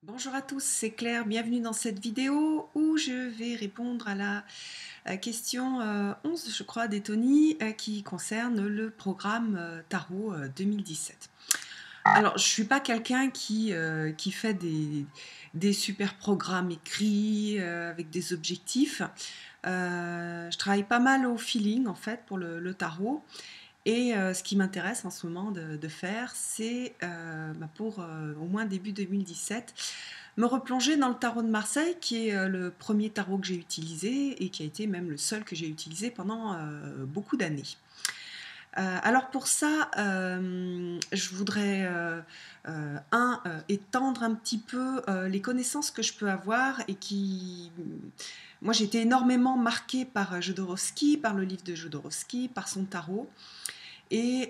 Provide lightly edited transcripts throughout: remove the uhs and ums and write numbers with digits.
Bonjour à tous, c'est Claire, bienvenue dans cette vidéo où je vais répondre à la question 11, je crois, d'Etony qui concerne le programme Tarot 2017. Alors, je ne suis pas quelqu'un qui fait des super programmes écrits avec des objectifs. Je travaille pas mal au feeling, en fait, pour le tarot. Et ce qui m'intéresse en ce moment de faire, c'est pour au moins début 2017, me replonger dans le tarot de Marseille, qui est le premier tarot que j'ai utilisé et qui a été même le seul que j'ai utilisé pendant beaucoup d'années. Alors pour ça, je voudrais étendre un petit peu les connaissances que je peux avoir et qui... Moi j'ai été énormément marquée par Jodorowsky, par le livre de Jodorowsky, par son tarot. Et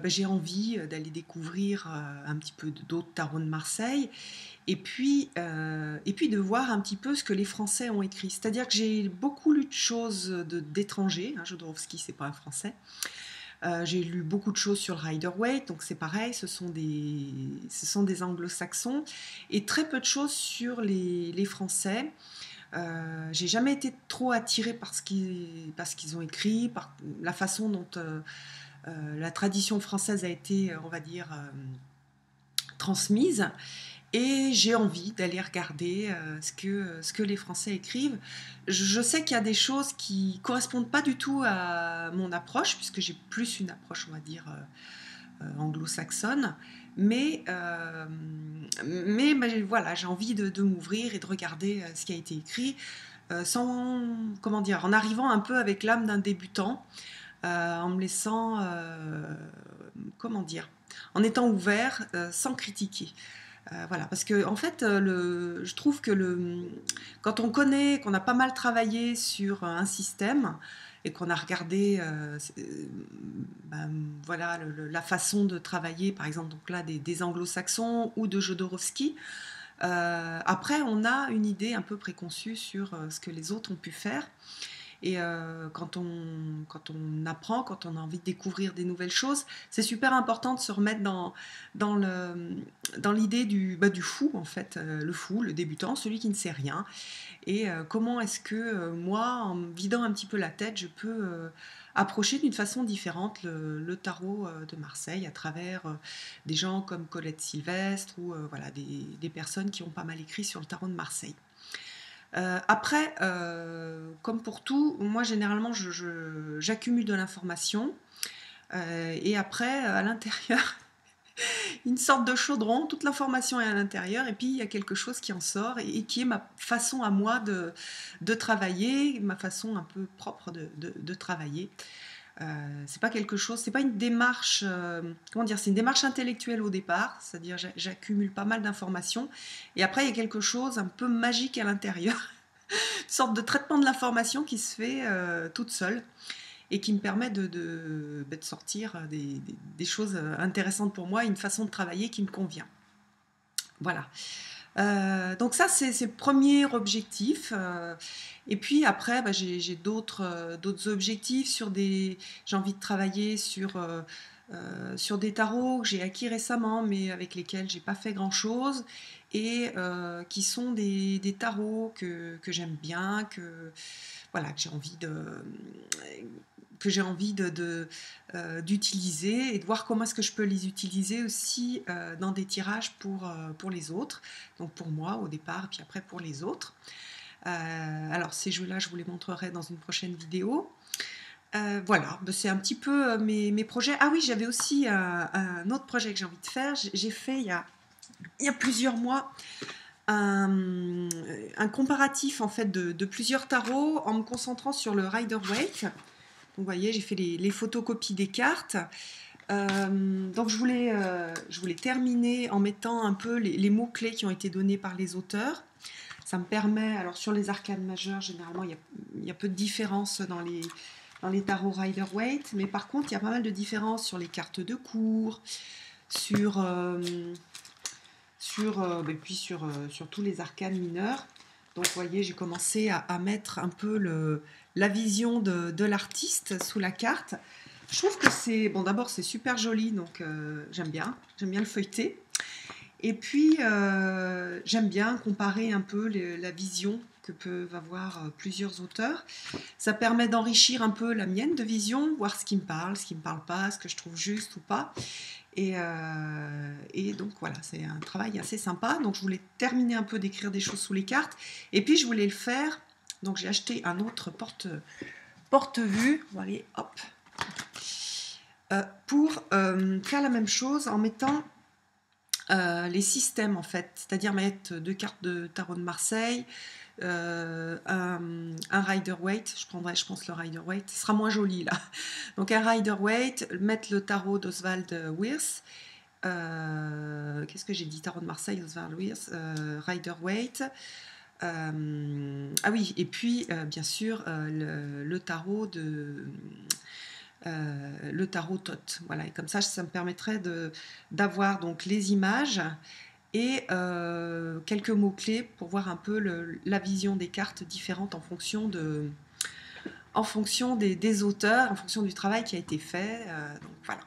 j'ai envie d'aller découvrir un petit peu d'autres tarots de Marseille et puis de voir un petit peu ce que les Français ont écrit. C'est-à-dire que j'ai beaucoup lu de choses d'étrangers. Jodorowsky, c'est pas un Français. J'ai lu beaucoup de choses sur le Rider-Waite, donc c'est pareil, ce sont des anglo-saxons, et très peu de choses sur les Français. J'ai jamais été trop attirée par ce qu'ils ont écrit, par la façon dont la tradition française a été, on va dire, transmise. Et j'ai envie d'aller regarder ce que les Français écrivent. Je sais qu'il y a des choses qui ne correspondent pas du tout à mon approche, puisque j'ai plus une approche, on va dire, anglo-saxonne. Mais voilà, j'ai envie de m'ouvrir et de regarder ce qui a été écrit, sans, comment dire, en arrivant un peu avec l'âme d'un débutant, en me laissant, comment dire, en étant ouvert, sans critiquer. Voilà, parce que en fait, je trouve que quand on connaît, qu'on a pas mal travaillé sur un système et qu'on a regardé, voilà, la façon de travailler, par exemple, donc là des Anglo-Saxons ou de Jodorowsky. Après, on a une idée un peu préconçue sur ce que les autres ont pu faire. Et quand on apprend, quand on a envie de découvrir des nouvelles choses, c'est super important de se remettre dans l'idée du fou, en fait, le fou, le débutant, celui qui ne sait rien. Et comment est-ce que moi, en me vidant un petit peu la tête, je peux approcher d'une façon différente le tarot de Marseille à travers des gens comme Colette Sylvestre ou voilà, des personnes qui ont pas mal écrit sur le tarot de Marseille. Après, comme pour tout, moi généralement j'accumule de l'information et après à l'intérieur une sorte de chaudron, toute l'information est à l'intérieur et puis il y a quelque chose qui en sort et qui est ma façon à moi de travailler, ma façon un peu propre de travailler. C'est pas quelque chose, c'est pas une démarche, comment dire, c'est une démarche intellectuelle au départ, c'est-à-dire j'accumule pas mal d'informations et après il y a quelque chose un peu magique à l'intérieur, une sorte de traitement de l'information qui se fait toute seule et qui me permet de sortir des choses intéressantes pour moi, une façon de travailler qui me convient. Voilà. Donc ça, c'est le premier objectif. Et puis après, j'ai d'autres objectifs j'ai envie de travailler sur des tarots que j'ai acquis récemment, mais avec lesquels j'ai pas fait grand-chose, et qui sont des tarots que j'aime bien, voilà, que j'ai envie d'utiliser et de voir comment est-ce que je peux les utiliser aussi dans des tirages pour les autres, donc pour moi au départ, puis après pour les autres. Alors ces jeux-là, je vous les montrerai dans une prochaine vidéo. Voilà, c'est un petit peu mes projets. Ah oui, j'avais aussi un autre projet que j'ai envie de faire. J'ai fait il y a plusieurs mois un comparatif en fait de plusieurs tarots en me concentrant sur le Rider-Waite. Donc vous voyez, j'ai fait les photocopies des cartes. Donc je voulais terminer en mettant un peu les mots-clés qui ont été donnés par les auteurs. Ça me permet, alors sur les arcanes majeures, généralement, il y a peu de différence dans les tarots Rider-Waite, mais par contre, il y a pas mal de différences sur les cartes de cour, sur tous les arcanes mineurs. Donc vous voyez, j'ai commencé à mettre un peu la vision de l'artiste sous la carte. Je trouve que d'abord c'est super joli, donc j'aime bien le feuilleter. Et puis, j'aime bien comparer un peu la vision que peuvent avoir plusieurs auteurs. Ça permet d'enrichir un peu la mienne de vision, voir ce qui me parle pas, ce que je trouve juste ou pas. Et donc voilà, c'est un travail assez sympa. Donc je voulais terminer un peu d'écrire des choses sous les cartes. Et puis je voulais le faire. Donc j'ai acheté un autre porte-vue. On va aller, hop. Pour faire la même chose en mettant les systèmes en fait. C'est-à-dire mettre 2 cartes de tarot de Marseille, un Rider-Waite, je prendrai, je pense, le Rider-Waite, ce sera moins joli là. Donc un Rider-Waite, mettre le tarot d'Oswald Wirth, qu'est-ce que j'ai dit, tarot de Marseille, Oswald Wirth, Rider-Waite, ah oui, et puis bien sûr le tarot de... le tarot Thoth, voilà, et comme ça me permettrait d'avoir donc les images et quelques mots-clés pour voir un peu la vision des cartes différentes en fonction des auteurs, en fonction du travail qui a été fait. Donc voilà.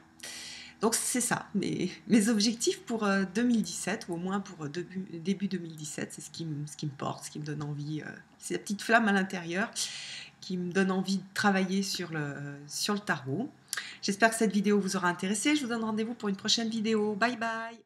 Donc c'est ça, mes objectifs pour 2017, ou au moins pour début 2017, c'est ce qui me porte, ce qui me donne envie, c'est la petite flamme à l'intérieur qui me donne envie de travailler sur le tarot. J'espère que cette vidéo vous aura intéressé, je vous donne rendez-vous pour une prochaine vidéo. Bye bye.